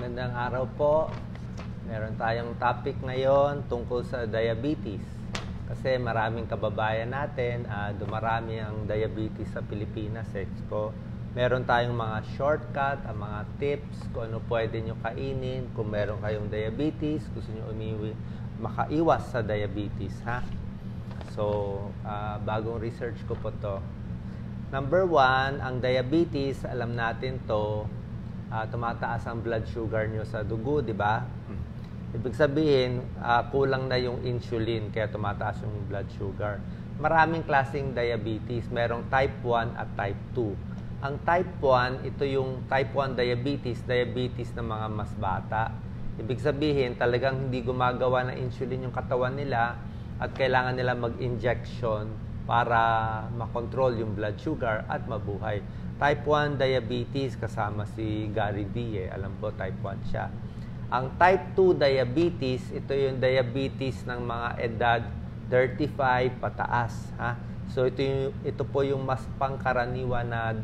Magandang araw po. Meron tayong topic ngayon tungkol sa diabetes. Kasi maraming kababayan natin, dumarami ang diabetes sa Pilipinas. So, meron tayong mga shortcut, ang mga tips kung ano pwede nyo kainin kung meron kayong diabetes, gusto nyo makaiwas sa diabetes. So, bagong research ko po to. Number 1, ang diabetes, alam natin to, tumataas ang blood sugar nyo sa dugo, di ba? Ibig sabihin, kulang na yung insulin, kaya tumataas yung blood sugar. Maraming klaseng diabetes. Merong type 1 at type 2. Ang type 1, ito yung type 1 diabetes ng mga mas bata. Ibig sabihin, talagang hindi gumagawa ng insulin yung katawan nila at kailangan nila mag-injection para makontrol yung blood sugar at mabuhay. Type 1 diabetes, kasama si Gary V. Alam po, type 1 siya. Ang type 2 diabetes, ito yung diabetes ng mga edad 35 pataas. So, ito po yung mas pangkaraniwan na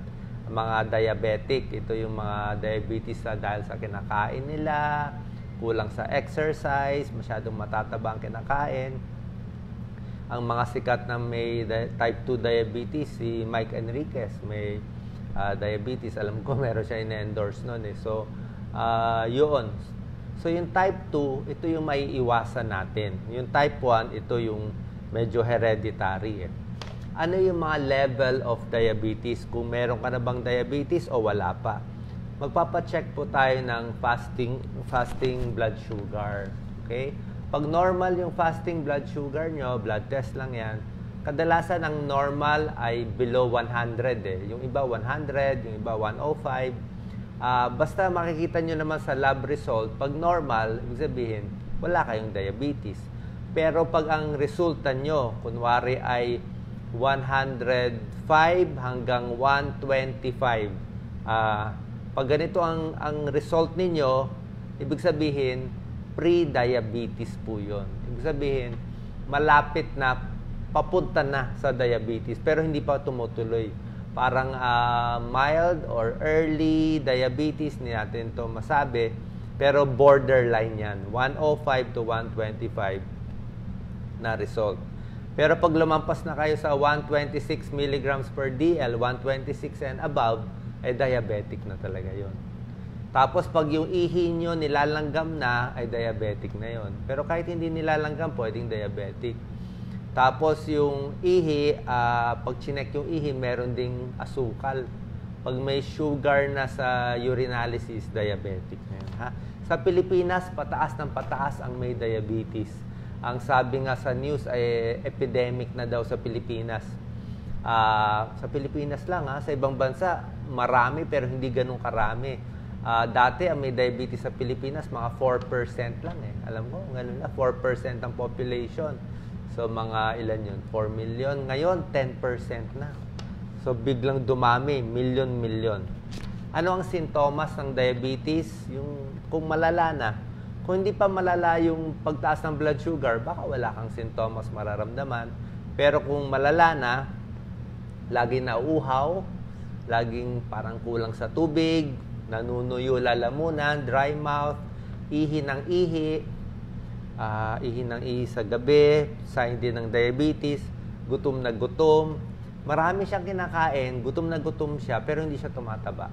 mga diabetic. Ito yung mga diabetes na dahil sa kinakain nila, kulang sa exercise, masyadong matataba ang kinakain. Ang mga sikat na may type 2 diabetes, si Mike Enriquez, may diabetes. Alam ko, meron siya in-endorse nun. So, yun. So, yung type 2, ito yung maiiwasan natin. Yung type 1, ito yung medyo hereditary. Ano yung mga level of diabetes? Kung meron ka na bang diabetes o wala pa? Magpapacheck po tayo ng fasting blood sugar. Okay? Pag normal yung fasting blood sugar nyo, blood test lang yan, kadalasan ang normal ay below 100. Yung iba 100, yung iba 105. Basta makikita nyo naman sa lab result, pag normal, ibig sabihin, wala kayong diabetes. Pero pag ang resulta nyo, kunwari ay 105 hanggang 125, pag ganito ang result ninyo, ibig sabihin, pre-diabetes po yun. Ibig sabihin, malapit na, papunta na sa diabetes, pero hindi pa tumutuloy. Parang mild or early diabetes, hindi natin ito masabi, pero borderline yan. 105 to 125 na result. Pero pag lumampas na kayo sa 126 milligrams per DL, 126 and above, ay diabetic na talaga yon. Tapos pag yung ihi nyo nilalanggam na, ay diabetic na yon. Pero kahit hindi nilalanggam, pwedeng diabetic. Tapos yung ihi, pag chinek yung ihi, meron ding asukal. Pag may sugar na sa urinalysis, diabetic na yun. Sa Pilipinas, pataas ng pataas ang may diabetes. Ang sabi nga sa news ay epidemic na daw sa Pilipinas. Sa Pilipinas lang, sa ibang bansa, marami pero hindi ganun karami. Dati, ang may diabetes sa Pilipinas, mga 4% lang. Alam mo, ganun na, 4% ang population. So, mga ilan yun? 4 million. Ngayon, 10% na. So, biglang dumami, milyon. Ano ang sintomas ng diabetes? Yung, kung malala na. Kung hindi pa malala yung pagtaas ng blood sugar, baka wala kang sintomas mararamdaman. Pero kung malala na, lagi nauuhaw, laging parang kulang sa tubig, nanunuyo lalamunan, dry mouth, ihi ng ihi sa gabi, sign din ng diabetes, gutom na gutom. Marami siyang kinakain, gutom na gutom siya, pero hindi siya tumataba.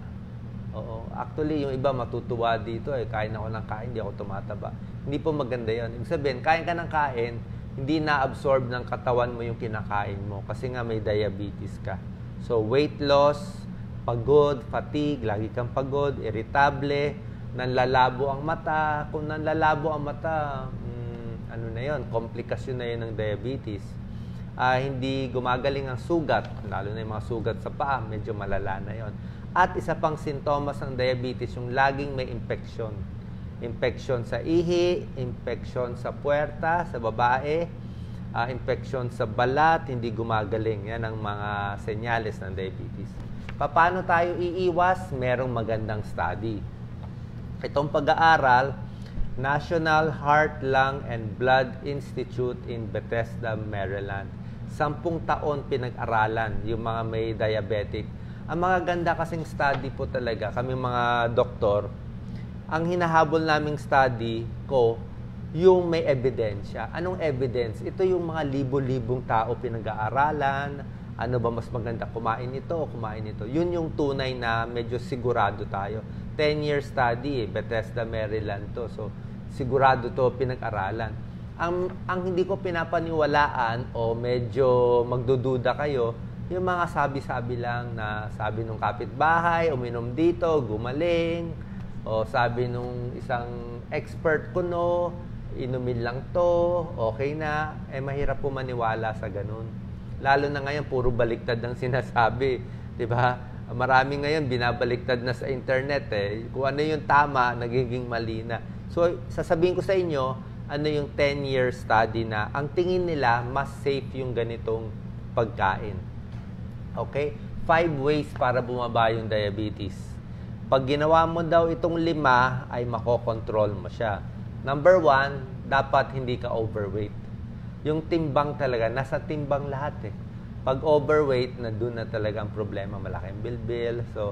Oo. Actually, yung iba matutuwa dito, kain ako ng kain, hindi ako tumataba. Hindi po maganda yun. Ibig sabihin, kain ka ng kain, hindi na-absorb ng katawan mo yung kinakain mo kasi nga may diabetes ka. So, weight loss, pagod, fatigue, lagi kang pagod, irritable, nanlalabo ang mata. Kung nanlalabo ang mata, ano na yun, komplikasyon na yun ng diabetes. Hindi gumagaling ang sugat, lalo na yung mga sugat sa paa, medyo malala na yun. At isa pang sintomas ng diabetes, yung laging may infection. Infection sa ihi, infection sa puwerta, sa babae, infection sa balat, hindi gumagaling. Yan ang mga senyales ng diabetes. Paano tayo iiwas? Merong magandang study. Itong pag-aaral, National Heart, Lung, and Blood Institute in Bethesda, Maryland. 10 taon pinag-aralan yung mga may diabetic. Ang mga ganda kasing study po talaga, kami mga doktor, ang hinahabol naming study ko, yung may ebidensya. Anong evidence? Ito yung mga libo-libong tao pinag-aaralan. Ano ba mas maganda? Kumain ito o kumain ito? Yun yung tunay na medyo sigurado tayo. 10-year study, Bethesda, Maryland to. So, sigurado to pinag-aralan. Ang hindi ko pinapaniwalaan o medyo magdududa kayo, yung mga sabi-sabi lang na sabi nung kapitbahay, uminom dito, gumaling, o sabi nung isang expert kuno, inumin lang to, okay na, mahirap po maniwala sa ganun. Lalo na ngayon, puro baliktad ang sinasabi. Diba? Marami ngayon, binabaliktad na sa internet Kung ano yung tama, nagiging mali na. So, sasabihin ko sa inyo, ano yung 10-year study na ang tingin nila, mas safe yung ganitong pagkain. Okay? 5 ways para bumaba yung diabetes. Pag ginawa mo daw itong 5, ay makokontrol mo siya. Number 1, dapat hindi ka overweight. Yung timbang talaga, nasa timbang lahat Pag overweight, na doon na talaga ang problema, malaking bilbil. So,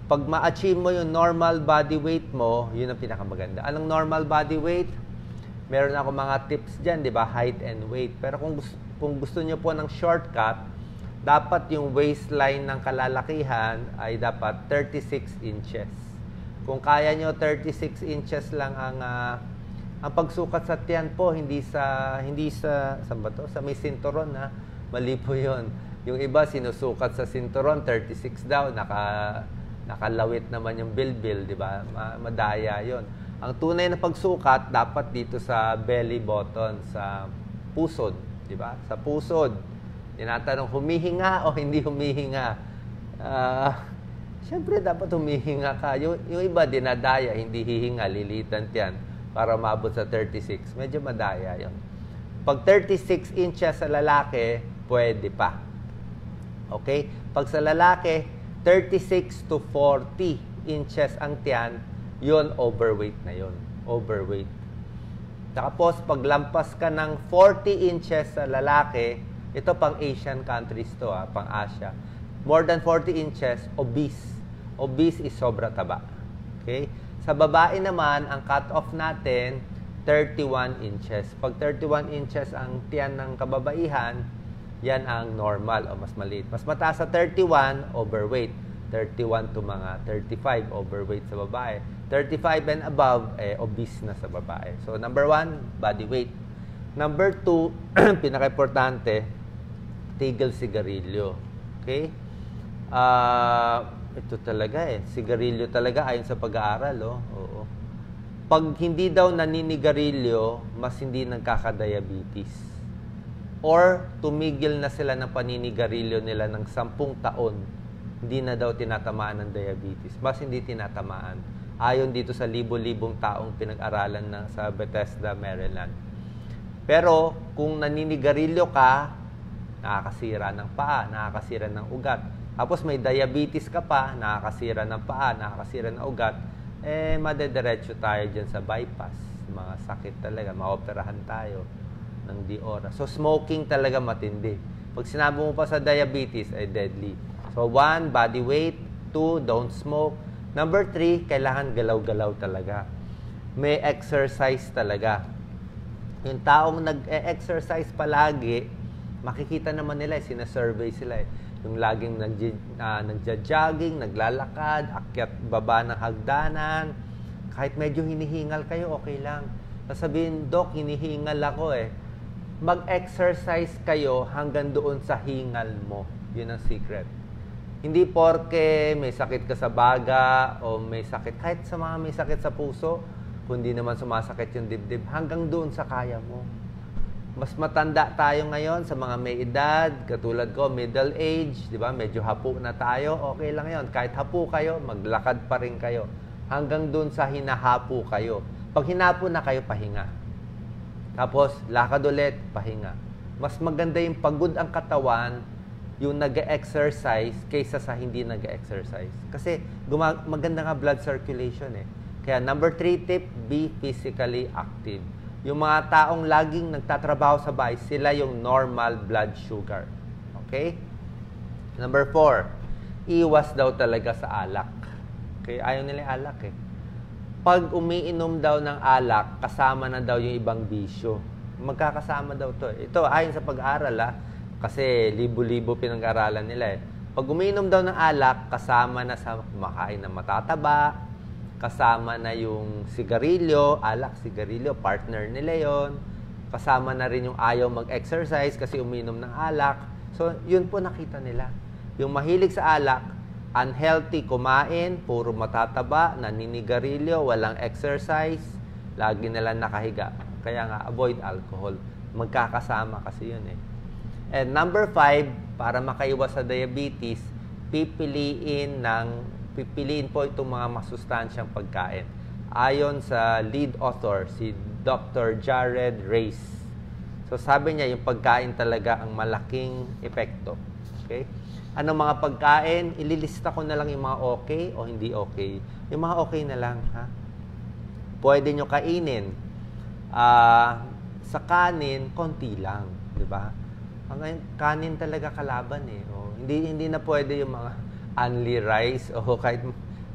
pag ma-achieve mo yung normal body weight mo, yun ang pinakamaganda. Anong normal body weight? Meron ako mga tips dyan, di ba? Height and weight. Pero kung gusto nyo po ng shortcut, dapat yung waistline ng kalalakihan ay dapat 36 inches. Kung kaya nyo 36 inches lang ang pagsukat sa tiyan po, hindi sa saan ba to? Sa may sinturon mali po 'yon. Yung iba sinusukat sa sinturon 36 daw, nakalawit naman yung bilbil, di ba? Madaya 'yon. Ang tunay na pagsukat dapat dito sa belly button, sa pusod, di ba? Sa pusod. Tinatanong humihinga o hindi humihinga. Siyempre, dapat humihinga ka. Yung iba, dinadaya, hindi hihinga, lilitan yan para mabot sa 36. Medyo madaya yun. Pag 36 inches sa lalaki, pwede pa. Okay? Pag sa lalaki, 36 to 40 inches ang tiyan, yun, overweight na yun. Overweight. Tapos, pag lampas ka ng 40 inches sa lalaki, ito pang Asian countries to, pang Asia. More than 40 inches, obese. Obese is sobra taba. Okay? Sa babae naman, ang cut-off natin, 31 inches. Pag 31 inches ang tiyan ng kababaihan, yan ang normal o mas maliit. Mas mataas sa 31, overweight. 31 to mga 35, overweight sa babae. 35 and above, obese na sa babae. So, number 1, body weight. Number 2, pinaka-importante, tigil sigarilyo. Okay? Ito talaga sigarilyo talaga ayon sa pag-aaral, Oo. Pag hindi daw naninigarilyo, mas hindi nagkaka-diabetes. Or tumigil na sila ng paninigarilyo nila ng 10 taon, hindi na daw tinatamaan ng diabetes. Mas hindi tinatamaan. Ayon dito sa libo-libong taong pinag-aralan sa Bethesda, Maryland. Pero kung naninigarilyo ka, nakakasira ng paa, nakakasira ng ugat. Tapos may diabetes ka pa, nakakasira ng paa, nakakasira ng ugat, madediretso tayo dyan sa bypass. Mga sakit talaga, maoperahan tayo ng di oras. So, smoking talaga matindi. Pag sinabi mo pa sa diabetes, ay deadly. So, 1, body weight. 2, don't smoke. Number 3, kailangan galaw-galaw talaga. May exercise talaga. Yung taong nag-exercise palagi, makikita naman nila, sinasurvey sila Yung laging nagja-jogging, naglalakad, akyat baba ng hagdanan. Kahit medyo hinihingal kayo, okay lang. Sasabihin, Doc, hinihingal ako Mag-exercise kayo hanggang doon sa hingal mo. Yun ang secret. Hindi porke may sakit ka sa baga o may sakit, kahit sa mga may sakit sa puso, kundi naman sumasakit yung dibdib, hanggang doon sa kaya mo. Mas matanda tayo ngayon sa mga may edad, katulad ko, middle age, di ba? Medyo hapu na tayo, okay lang yon. Kahit hapu kayo, maglakad pa rin kayo. Hanggang dun sa hinahapu kayo. Pag hinapo na kayo, pahinga. Tapos, lakad ulit, pahinga. Mas maganda yung pagod ang katawan, yung nag-exercise, kaysa sa hindi nag-exercise. Kasi, maganda nga blood circulation Kaya, number 3 tip, be physically active. Yung mga taong laging nagtatrabaho sa bahay, sila yung normal blood sugar. Okay? Number 4, iwas daw talaga sa alak. Okay? Ayaw nila yung alak pag umiinom daw ng alak, kasama na daw yung ibang bisyo. Magkakasama daw to. Ito, ayon sa pag-aaral, kasi libo-libo pinag-aralan nila eh. Pag umiinom daw ng alak, kasama na sa kumakain ng matataba, kasama na yung sigarilyo, alak, sigarilyo, partner nila yon. Kasama na rin yung ayaw mag-exercise kasi umiinom ng alak. So, yun po nakita nila. Yung mahilig sa alak, unhealthy kumain, puro matataba, naninigarilyo, walang exercise, lagi nilang nakahiga. Kaya nga, avoid alcohol. Magkakasama kasi yun eh. And number 5, para makaiwas sa diabetes, pipiliin po itong mga masustansyang pagkain. Ayon sa lead author, si Dr. Jared Reyes. So sabi niya, yung pagkain talaga ang malaking epekto. Okay? Ano mga pagkain? Ililista ko na lang yung mga okay o hindi okay. Yung mga okay na lang, ha? Pwede nyo kainin. Sa kanin, konti lang, di ba? Ang kanin talaga kalaban eh. Hindi na pwede yung mga only rice o kahit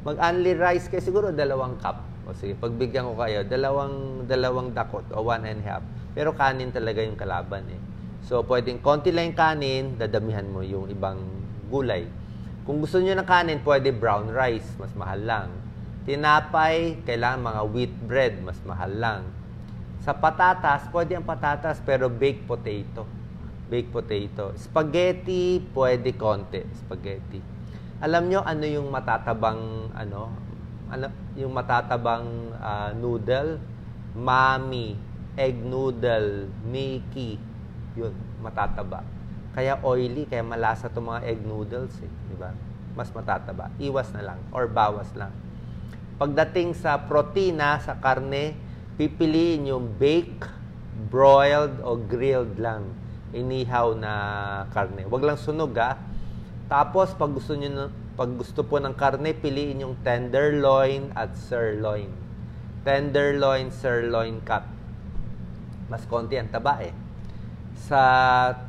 mag-only rice kayo siguro 2 cup. O sige, pagbigyan ko kayo, dalawang dakot o 1.5. Pero kanin talaga yung kalaban eh. So, pwedeng konti lang yung kanin, dadamihan mo yung ibang gulay. Kung gusto niyo ng kanin, pwede brown rice, mas mahal lang. Tinapay, kailangan mga wheat bread, mas mahal lang. Sa patatas, pwede ang patatas pero baked potato. Baked potato. Spaghetti, pwede konti. Spaghetti. Alam nyo ano yung matatabang yung matatabang noodle? Mami, egg noodle, Mickey. Yun, matataba. Kaya oily, kaya malasa itong mga egg noodles eh, di ba? Mas matataba. Iwas na lang or bawas lang. Pagdating sa protina, sa karne, pipiliin yung bake, broiled o grilled lang. Inihaw na karne. Wag lang sunog ha. Tapos pag gusto po ng karne, piliin yung tenderloin at sirloin. Tenderloin, sirloin cut. Mas konti ang taba eh. Sa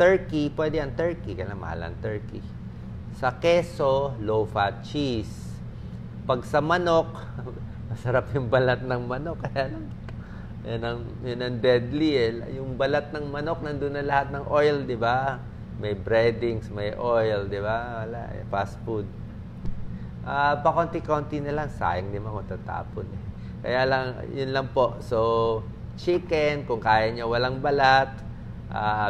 turkey, pwede ang turkey, kaya mahal ang turkey. Sa keso, low-fat cheese. Pag sa manok, masarap yung balat ng manok. Kaya lang, yan ang deadly eh. Yung balat ng manok, nandun na lahat ng oil, di ba? May breadings, may oil, di ba? Wala, fast food. Pakonti-konti na lang, sayang di mo matatapon eh. Kaya lang, yun lang po. So, chicken, kung kaya niya walang balat,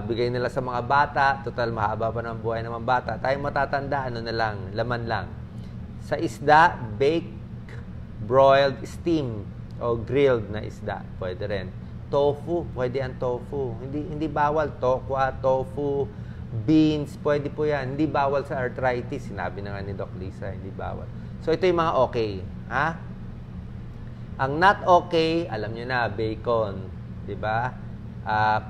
bigay nila sa mga bata, total mahaba pa ng buhay ng mga bata. Tayong matatanda, ano na lang, laman lang. Sa isda, baked, broiled, steam, o grilled na isda, pwede rin. Tofu, pwede ang tofu. Hindi bawal, tokwa, tofu, beans, pwede po yan. Hindi bawal sa arthritis, sinabi na nga ni Doc Lisa, hindi bawal. So, ito yung mga okay. Ha? Ang not okay, alam nyo na, bacon, di ba?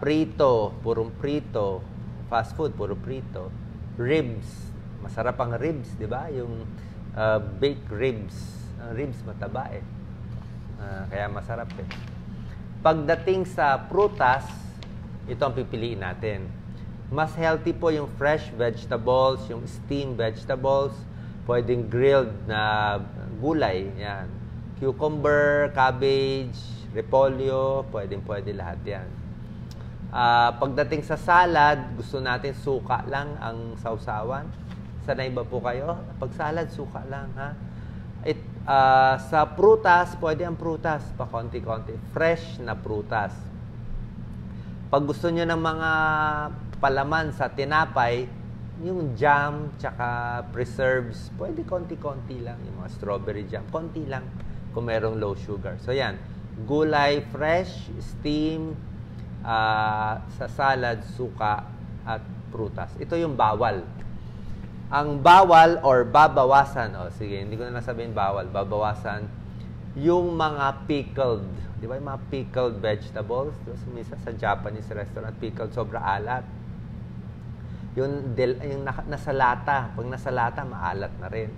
Prito, purong prito. Fast food, puro prito. Ribs, masarap ang ribs, di ba? Yung baked ribs. Ang ribs mataba eh. Kaya masarap eh. Pagdating sa prutas, ito ang pipiliin natin. Mas healthy po yung fresh vegetables, yung steamed vegetables, pwedeng grilled na gulay. Yan. Cucumber, cabbage, repolyo, pwede lahat yan. Pagdating sa salad, gusto natin suka lang ang sausawan. Sanay ba po kayo? Pag salad, suka lang, ha? Sa prutas, pwede ang prutas, pa konti-konti. Fresh na prutas. Pag gusto nyo ng mga palaman sa tinapay, yung jam, tsaka preserves, pwede konti-konti lang. Yung mga strawberry jam, konti lang kung merong low sugar. So, yan. Gulay, fresh, steam, sa salad, suka, at prutas. Ito yung bawal. Ang bawal or babawasan, sige, hindi ko na nasabihin bawal, babawasan, yung mga pickled, di ba yung mga pickled vegetables? Minsan sa Japanese restaurant, pickled, sobra alat. Yung nasa lata, pag nasa lata, maalat na rin.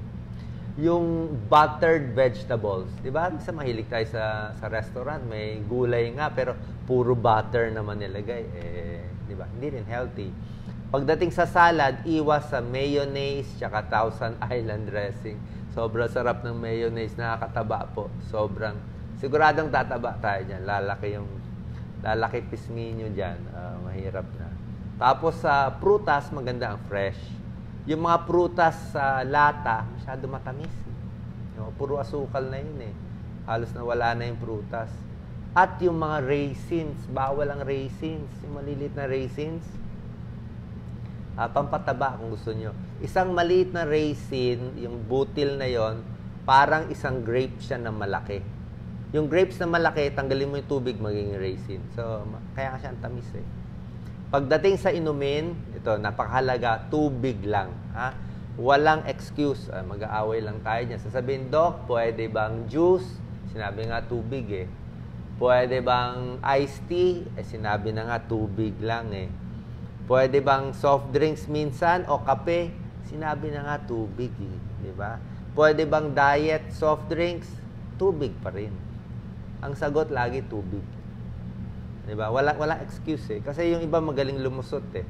Yung buttered vegetables, di ba? Minsan mahilig tayo sa restaurant, may gulay nga, pero puro butter naman nilagay. Di ba? Hindi rin healthy. Pagdating sa salad, iwas sa mayonnaise tsaka Thousand Island dressing. Sobrang sarap ng mayonnaise, nakakataba po. Sobrang Siguradong tataba tayo dyan. Lalaki pisngi nyo dyan. Mahirap na. Tapos sa prutas, maganda ang fresh. Yung mga prutas sa lata, masyado matamis. Puro asukal na yun eh. Halos na wala na yung prutas. At yung mga raisins, bawal ang raisins. Yung malilit na raisins. Pampataba kung gusto nyo. Isang maliit na raisin, yung butil na yon, parang isang grape siya na malaki. Yung grapes na malaki, tanggalin mo yung tubig, magiging raisin. So, kaya siya ang tamis eh. Pagdating sa inumin, ito, napakahalaga, tubig lang. Ha? Walang excuse. Mag-aaway lang tayo dyan. Sasabihin, Doc, pwede bang juice? Sinabi nga tubig eh. Pwede bang iced tea? Sinabi na nga tubig lang eh. Pwede bang soft drinks minsan o kape? Sinabi na nga tubig eh. Diba? Pwede bang diet soft drinks? Tubig pa rin. Ang sagot lagi tubig. Diba? Wala excuse eh. Kasi yung iba magaling lumusot eh.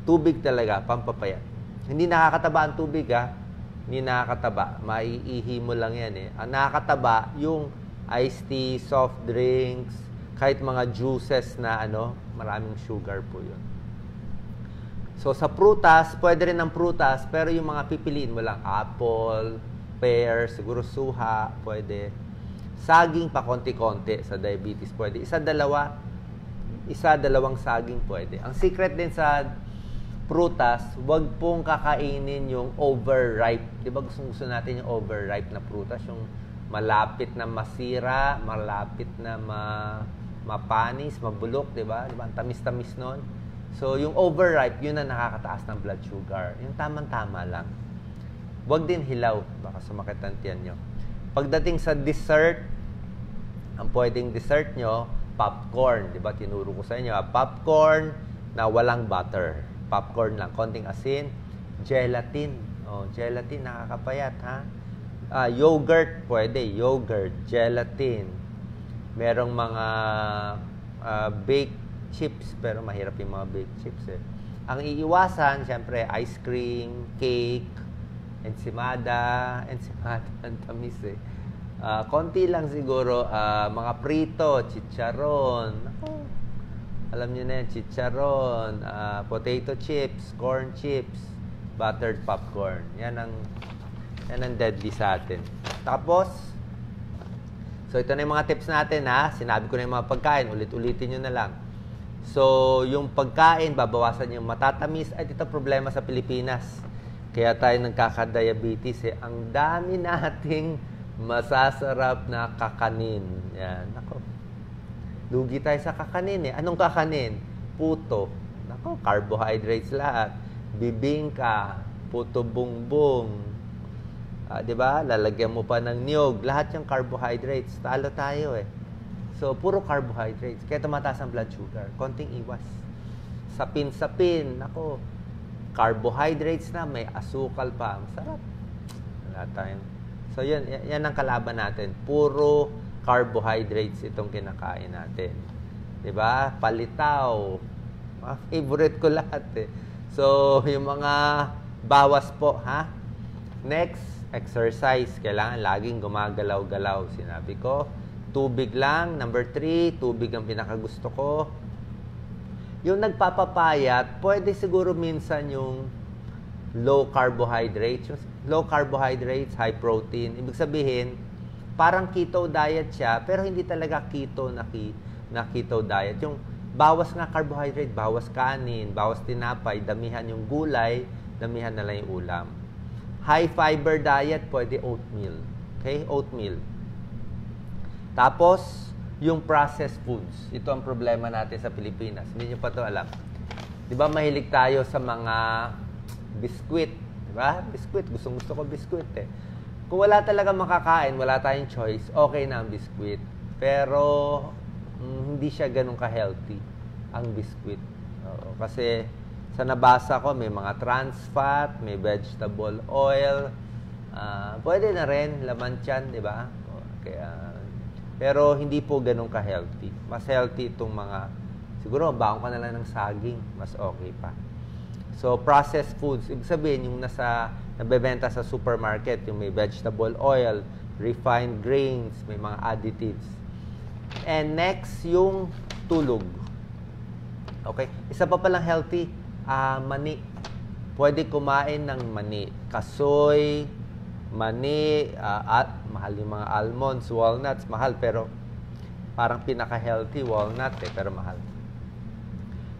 Tubig talaga, pampapayat. Hindi nakakataba ang tubig ha. Hindi nakakataba. Maiihi mo lang yan eh. Ang nakakataba, yung iced tea, soft drinks, kahit mga juices na maraming sugar po yun. So sa prutas, pwede rin ang prutas, pero yung mga pipiliin mo lang, apple, pear, siguro suha, pwede. Saging pa konti-konti sa diabetes pwede. Dalawang saging pwede. Ang secret din sa prutas, wag pong kakainin yung overripe. Di ba gusto natin yung overripe na prutas? Yung malapit na masira, malapit na mapanis, mabulok, di ba? Di ba? Ang tamis-tamis nun. So, yung overripe, yun ang nakakataas ng blood sugar. Yung tamang-tama lang. Wag din hilaw. Baka sumakit ang tiyan nyo. Pagdating sa dessert, ang pwedeng dessert nyo, popcorn. Diba? Tinuro ko sa inyo. Popcorn na walang butter. Popcorn lang. Konting asin. Gelatin. Gelatin. Nakakapayat, ha? Yogurt. Pwede. Yogurt. Gelatin. Merong mga baked chips. Pero mahirap yung mga baked chips, eh. Ang iiwasan, syempre, ice cream, cake, ensimada, ang tamis eh. Konti lang siguro, mga prito, chicharon. Alam niyo na yan, chicharon, potato chips, corn chips, buttered popcorn. Yan ang deadly sa atin. Tapos, so ito na yung mga tips natin ha. Sinabi ko na yung mga pagkain, ulit-ulitin nyo na lang. So, yung pagkain, babawasan yung matatamis. Ay, ito problema sa Pilipinas. Kaya tayo nagkaka-diabetes eh. Ang dami nating masasarap na kakanin. Yan. Nako. Lugi tayo sa kakanin eh. Anong kakanin? Puto. Nako, carbohydrates lahat. Bibingka, puto bungbong. Di ba? Lalagyan mo pa ng niyog. Lahat yung carbohydrates. Talo tayo eh. So, puro carbohydrates. Kaya tumataas ang blood sugar. Konting iwas. Sapin-sapin. Nako. Carbohydrates na, may asukal pa. Masarap. Wala tayong. So, yan ang kalaban natin. Puro carbohydrates itong kinakain natin. Diba? Palitaw. Mga favorite ko lahat eh. So, yung mga bawas po, ha? Next, exercise. Kailangan laging gumagalaw-galaw. Sinabi ko, tubig lang. Number 3, tubig ang pinakagusto ko. Yung nagpapapayat, pwede siguro minsan yung low carbohydrates. Yung low carbohydrates, high protein. Ibig sabihin, parang keto diet siya, pero hindi talaga keto na keto diet. Yung bawas nga carbohydrate, bawas kanin, bawas tinapay, damihan yung gulay, damihan na lang yung ulam. High fiber diet, pwede oatmeal. Okay? Oatmeal. Tapos, yung processed foods. Ito ang problema natin sa Pilipinas. Hindi nyo pa ito alam. Di ba mahilig tayo sa mga biskwit? Di ba? Biskwit. Gusto ko biskwit eh. Kung wala talaga makakain, wala tayong choice, okay na ang biskwit. Pero, hindi siya ganun ka-healthy ang biskwit. Kasi, sa nabasa ko, may mga trans fat, may vegetable oil. Pwede na rin, laman tiyan, di ba? Kaya, pero hindi po ganun ka-healthy. Mas healthy itong mga, siguro, baon ka na lang ng saging. Mas okay pa. So, processed foods. Ibig sabihin, yung nabebenta sa supermarket, yung may vegetable oil, refined grains, may mga additives. And next, yung tulog. Okay? Isa pa palang healthy, mani. Pwede kumain ng mani. Kasoy, mani, mahal yung mga almonds, walnuts, mahal, pero parang pinaka-healthy, walnut pero mahal.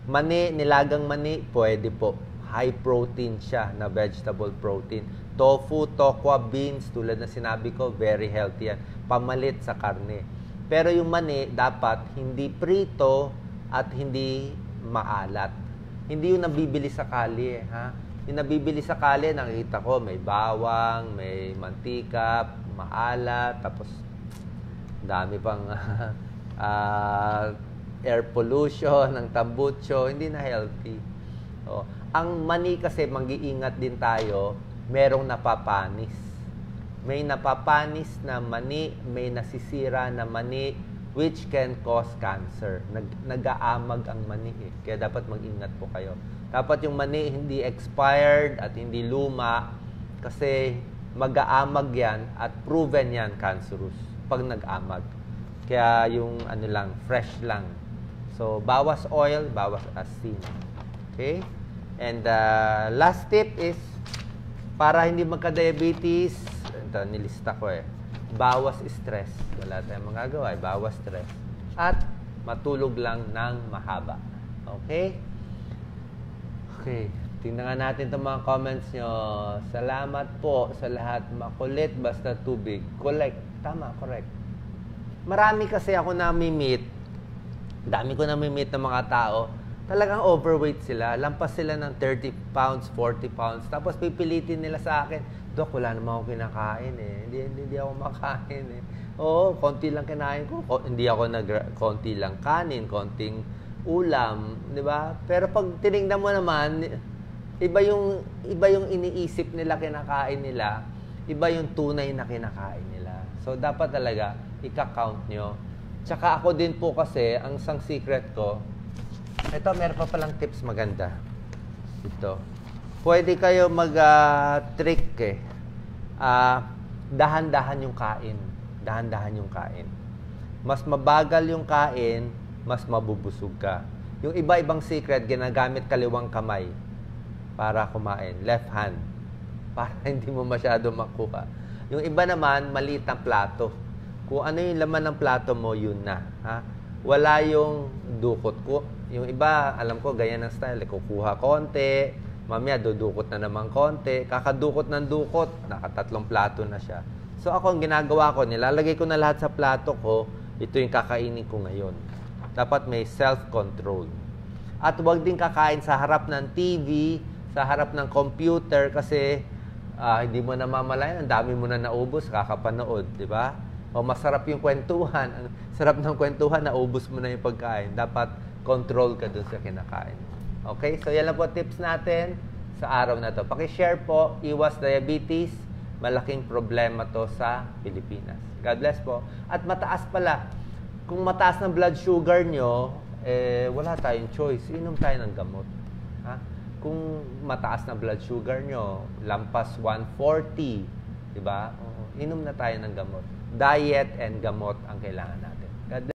Mani, nilagang mani, pwede po. High protein siya na vegetable protein. Tofu, tokwa, beans, tulad na sinabi ko, very healthy yan. Pamalit sa karne. Pero yung mani, dapat hindi prito at hindi maalat. Hindi yung nabibili sa kalye, ha? Yung nabibili sa kalye, nakikita ko, may bawang, may mantika, maalat, tapos dami pang air pollution, ng tambucho, hindi na healthy. Oh. Ang mani kasi, mag-iingat din tayo, merong napapanis. May napapanis na mani, may nasisira na mani, which can cause cancer. Nag-aamag ang mani eh. Kaya dapat mag-ingat po kayo. Dapat yung mani hindi expired at hindi luma kasi mag-aamag yan at proven yan cancerous pag nag-amag. Kaya yung ano lang, fresh lang. So, bawas oil, bawas asin. Okay? And last tip is, para hindi magka-diabetes, ito, nilista ko eh, bawas stress. Wala tayong magagawa, bawas stress. At matulog lang ng mahaba. Okay? Okay. Tingnan nga natin itong mga comments nyo. Salamat po sa lahat. Makulit, basta tubig. Correct. Tama, correct. Marami kasi ako nami-meet. Dami ko nami-meet ng mga tao. Talagang overweight sila. Lampas sila ng 30 pounds, 40 pounds. Tapos pipilitin nila sa akin, Dok, wala naman ako kinakain eh. Hindi ako makain eh. Oo, konti lang kinain ko. Hindi ako konti lang kanin, konting ulam, di ba? Pero pag tinignan mo naman, iba yung iniisip nila, kinakain nila, iba yung tunay na kinakain nila. So, dapat talaga, ika-count nyo. Tsaka ako din po kasi, ang isang secret ko, ito, meron pa palang tips maganda. Ito. Pwede kayo mag-trick eh. Dahan-dahan yung kain. Dahan-dahan yung kain. Mas mabagal yung kain, mas mabubusog ka. Yung iba-ibang secret, ginagamit kaliwang kamay para kumain. Left hand. Para hindi mo masyado makuha. Yung iba naman, maliit ang plato. Kung ano yung laman ng plato mo, yun na. Ha? Wala yung dukot ko. Yung iba, alam ko, ganyan ang style. Kukuha konti, mamaya dudukot na naman konti. Kakadukot ng dukot, nakatatlong plato na siya. So ako, ang ginagawa ko, nilalagay ko na lahat sa plato ko, ito yung kakainin ko ngayon. Dapat may self-control. At huwag din kakain sa harap ng TV, sa harap ng computer, kasi hindi mo na mamalayan, ang dami mo na naubos, kakapanood, di ba? O masarap yung kwentuhan, ang sarap ng kwentuhan, naubos mo na yung pagkain. Dapat control ka dun sa kinakain. Okay? So, yan lang po tips natin sa araw na to. Paki-share po, iwas diabetes, malaking problema to sa Pilipinas. God bless po. At mataas pala, kung mataas ng blood sugar nyo, wala tayong choice. Inom tayo ng gamot. Ha? Kung mataas na blood sugar nyo, lampas 140, di ba? Inom na tayo ng gamot. Diet and gamot ang kailangan natin. God bless.